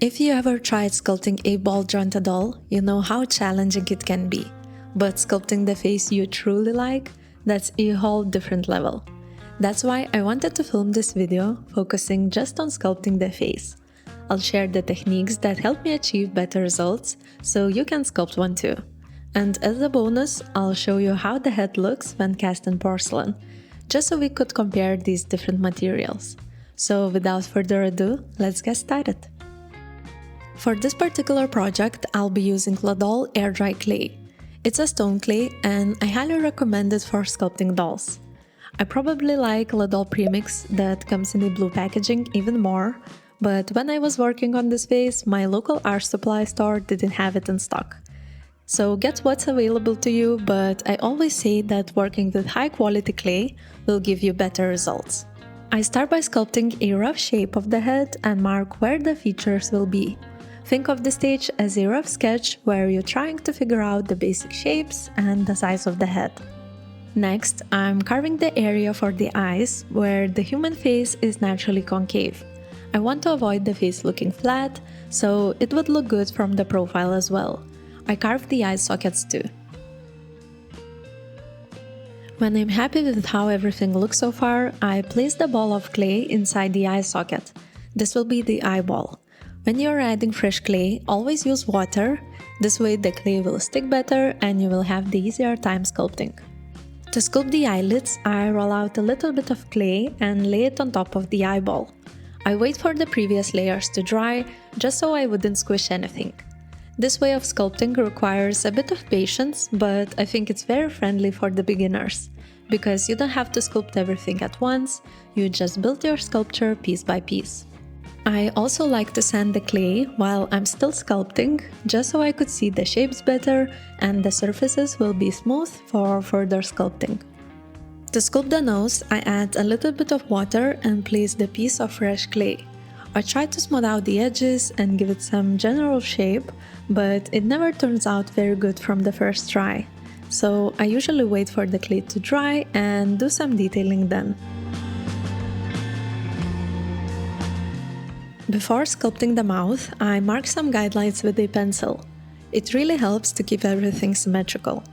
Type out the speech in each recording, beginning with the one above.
If you ever tried sculpting a ball joint doll, you know how challenging it can be. But sculpting the face you truly like, that's a whole different level. That's why I wanted to film this video focusing just on sculpting the face. I'll share the techniques that help me achieve better results, so you can sculpt one too. And as a bonus, I'll show you how the head looks when cast in porcelain, just so we could compare these different materials. So without further ado, let's get started. For this particular project, I'll be using Adele air dry clay. It's a stone clay and I highly recommend it for sculpting dolls. I probably like Adele premix that comes in a blue packaging even more, but when I was working on this face, my local art supply store didn't have it in stock. So get what's available to you, but I always say that working with high quality clay will give you better results. I start by sculpting a rough shape of the head and mark where the features will be. Think of the stage as a rough sketch where you're trying to figure out the basic shapes and the size of the head. Next, I'm carving the area for the eyes, where the human face is naturally concave. I want to avoid the face looking flat, so it would look good from the profile as well. I carved the eye sockets too. When I'm happy with how everything looks so far, I place the ball of clay inside the eye socket. This will be the eyeball. When you're adding fresh clay, always use water. This way the clay will stick better and you will have the easier time sculpting. To sculpt the eyelids, I roll out a little bit of clay and lay it on top of the eyeball. I wait for the previous layers to dry, just so I wouldn't squish anything. This way of sculpting requires a bit of patience, but I think it's very friendly for the beginners, because you don't have to sculpt everything at once, you just build your sculpture piece by piece. I also like to sand the clay while I'm still sculpting, just so I could see the shapes better and the surfaces will be smooth for further sculpting. To sculpt the nose, I add a little bit of water and place the piece of fresh clay. I try to smooth out the edges and give it some general shape, but it never turns out very good from the first try. So I usually wait for the clay to dry and do some detailing then. Before sculpting the mouth, I mark some guidelines with a pencil. It really helps to keep everything symmetrical.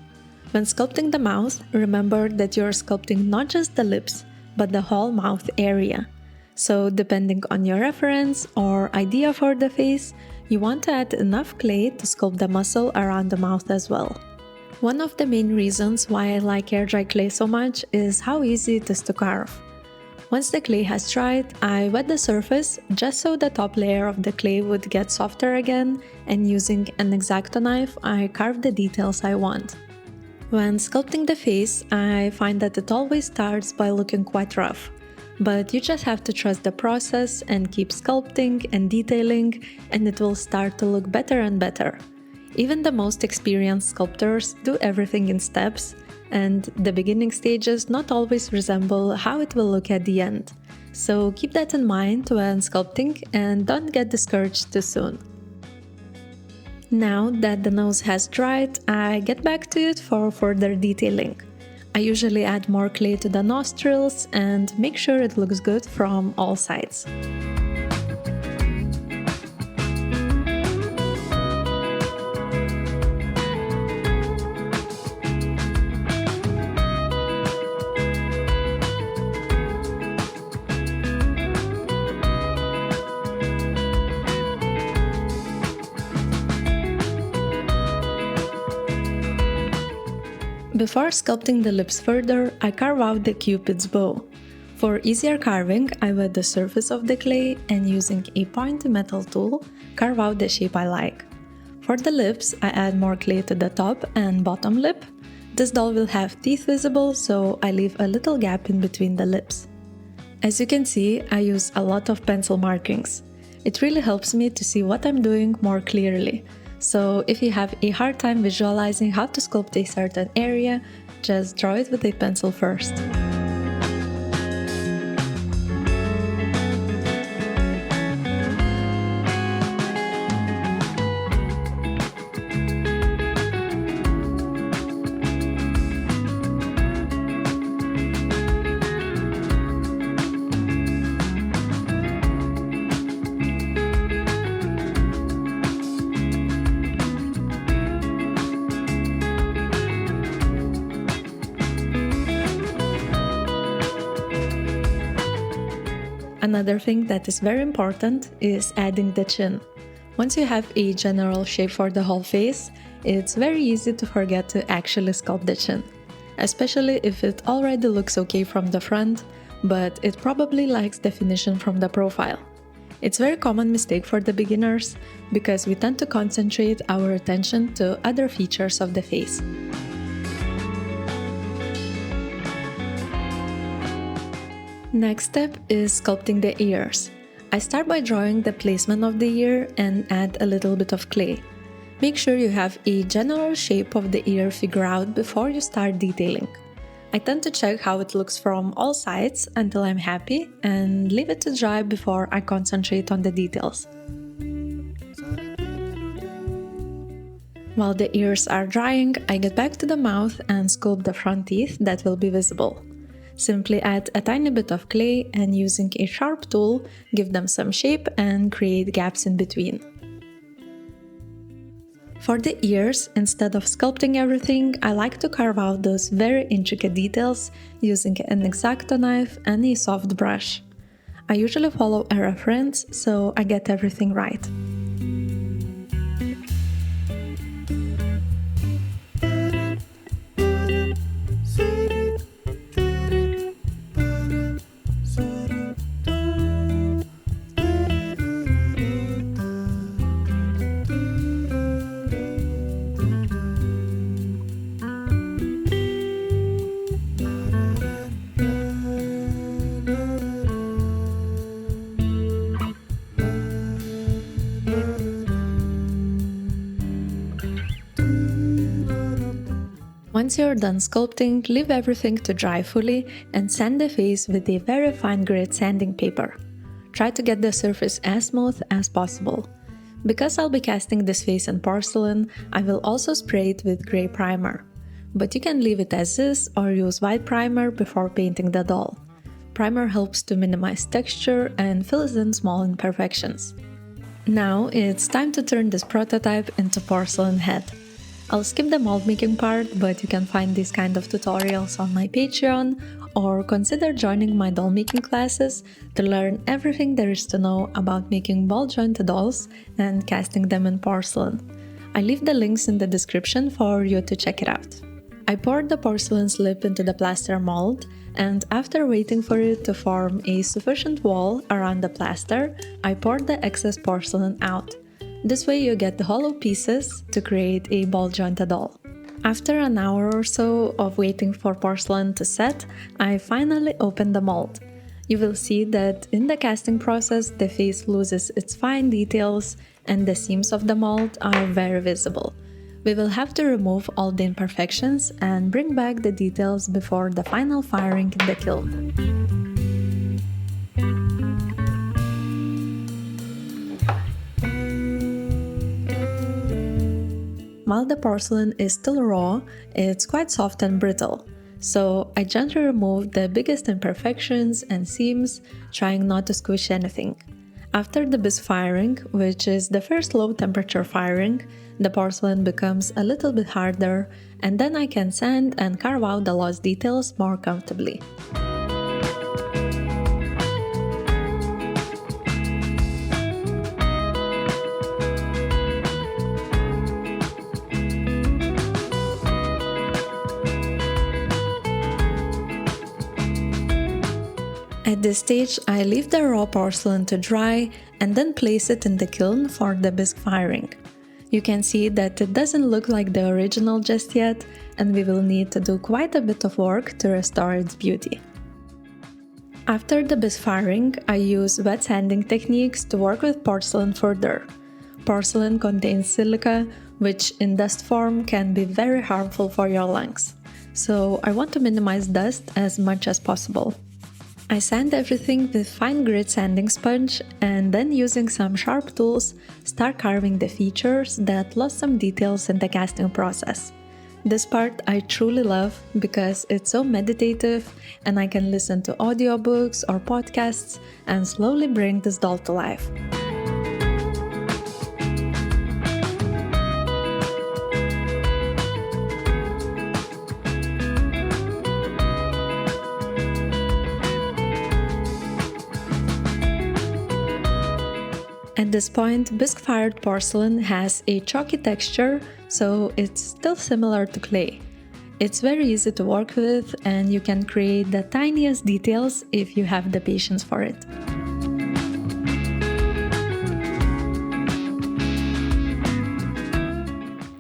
When sculpting the mouth, remember that you're sculpting not just the lips, but the whole mouth area. So depending on your reference or idea for the face, you want to add enough clay to sculpt the muscle around the mouth as well. One of the main reasons why I like air dry clay so much is how easy it is to carve. Once the clay has dried, I wet the surface just so the top layer of the clay would get softer again, and using an X-Acto knife, I carve the details I want. When sculpting the face, I find that it always starts by looking quite rough. But you just have to trust the process and keep sculpting and detailing, and it will start to look better and better. Even the most experienced sculptors do everything in steps, and the beginning stages not always resemble how it will look at the end. So keep that in mind when sculpting and don't get discouraged too soon. Now that the nose has dried, I get back to it for further detailing. I usually add more clay to the nostrils and make sure it looks good from all sides. Before sculpting the lips further, I carve out the cupid's bow. For easier carving, I wet the surface of the clay and using a pointy metal tool, carve out the shape I like. For the lips, I add more clay to the top and bottom lip. This doll will have teeth visible, so I leave a little gap in between the lips. As you can see, I use a lot of pencil markings. It really helps me to see what I'm doing more clearly. So if you have a hard time visualizing how to sculpt a certain area, just draw it with a pencil first. Another thing that is very important is adding the chin. Once you have a general shape for the whole face, it's very easy to forget to actually sculpt the chin, especially if it already looks okay from the front, but it probably lacks definition from the profile. It's a very common mistake for the beginners because we tend to concentrate our attention to other features of the face. Next step is sculpting the ears. I start by drawing the placement of the ear and add a little bit of clay. Make sure you have a general shape of the ear figured out before you start detailing. I tend to check how it looks from all sides until I'm happy and leave it to dry before I concentrate on the details. While the ears are drying, I get back to the mouth and sculpt the front teeth that will be visible. Simply add a tiny bit of clay and using a sharp tool, give them some shape and create gaps in between. For the ears, instead of sculpting everything, I like to carve out those very intricate details using an X-Acto knife and a soft brush. I usually follow a reference, so I get everything right. Once you're done sculpting, leave everything to dry fully and sand the face with a very fine grit sanding paper. Try to get the surface as smooth as possible. Because I'll be casting this face in porcelain, I will also spray it with grey primer. But you can leave it as is or use white primer before painting the doll. Primer helps to minimize texture and fills in small imperfections. Now it's time to turn this prototype into porcelain head. I'll skip the mold making part, but you can find these kind of tutorials on my Patreon or consider joining my doll making classes to learn everything there is to know about making ball jointed dolls and casting them in porcelain. I leave the links in the description for you to check it out. I poured the porcelain slip into the plaster mold, and after waiting for it to form a sufficient wall around the plaster, I poured the excess porcelain out. This way you get the hollow pieces to create a ball jointed doll. After an hour or so of waiting for porcelain to set, I finally opened the mold. You will see that in the casting process the face loses its fine details and the seams of the mold are very visible. We will have to remove all the imperfections and bring back the details before the final firing in the kiln. While the porcelain is still raw, it's quite soft and brittle, so I gently remove the biggest imperfections and seams, trying not to squish anything. After the bisque firing, which is the first low temperature firing, the porcelain becomes a little bit harder, and then I can sand and carve out the lost details more comfortably. At this stage, I leave the raw porcelain to dry and then place it in the kiln for the bisque firing. You can see that it doesn't look like the original just yet, and we will need to do quite a bit of work to restore its beauty. After the bisque firing, I use wet sanding techniques to work with porcelain further. Porcelain contains silica, which in dust form can be very harmful for your lungs. So I want to minimize dust as much as possible. I sand everything with fine grit sanding sponge and then using some sharp tools start carving the features that lost some details in the casting process. This part I truly love because it's so meditative and I can listen to audiobooks or podcasts and slowly bring this doll to life. At this point, bisque-fired porcelain has a chalky texture, so it's still similar to clay. It's very easy to work with, and you can create the tiniest details if you have the patience for it.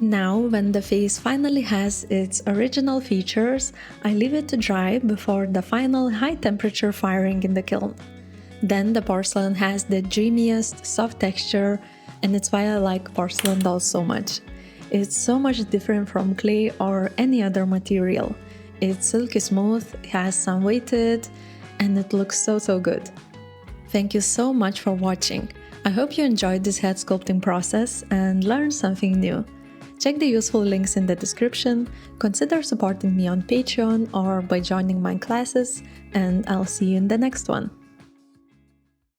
Now, when the face finally has its original features, I leave it to dry before the final high-temperature firing in the kiln. Then the porcelain has the dreamiest, soft texture, and it's why I like porcelain dolls so much. It's so much different from clay or any other material. It's silky smooth, has some weight to it, and it looks so good. Thank you so much for watching. I hope you enjoyed this head sculpting process and learned something new. Check the useful links in the description, consider supporting me on Patreon or by joining my classes, and I'll see you in the next one.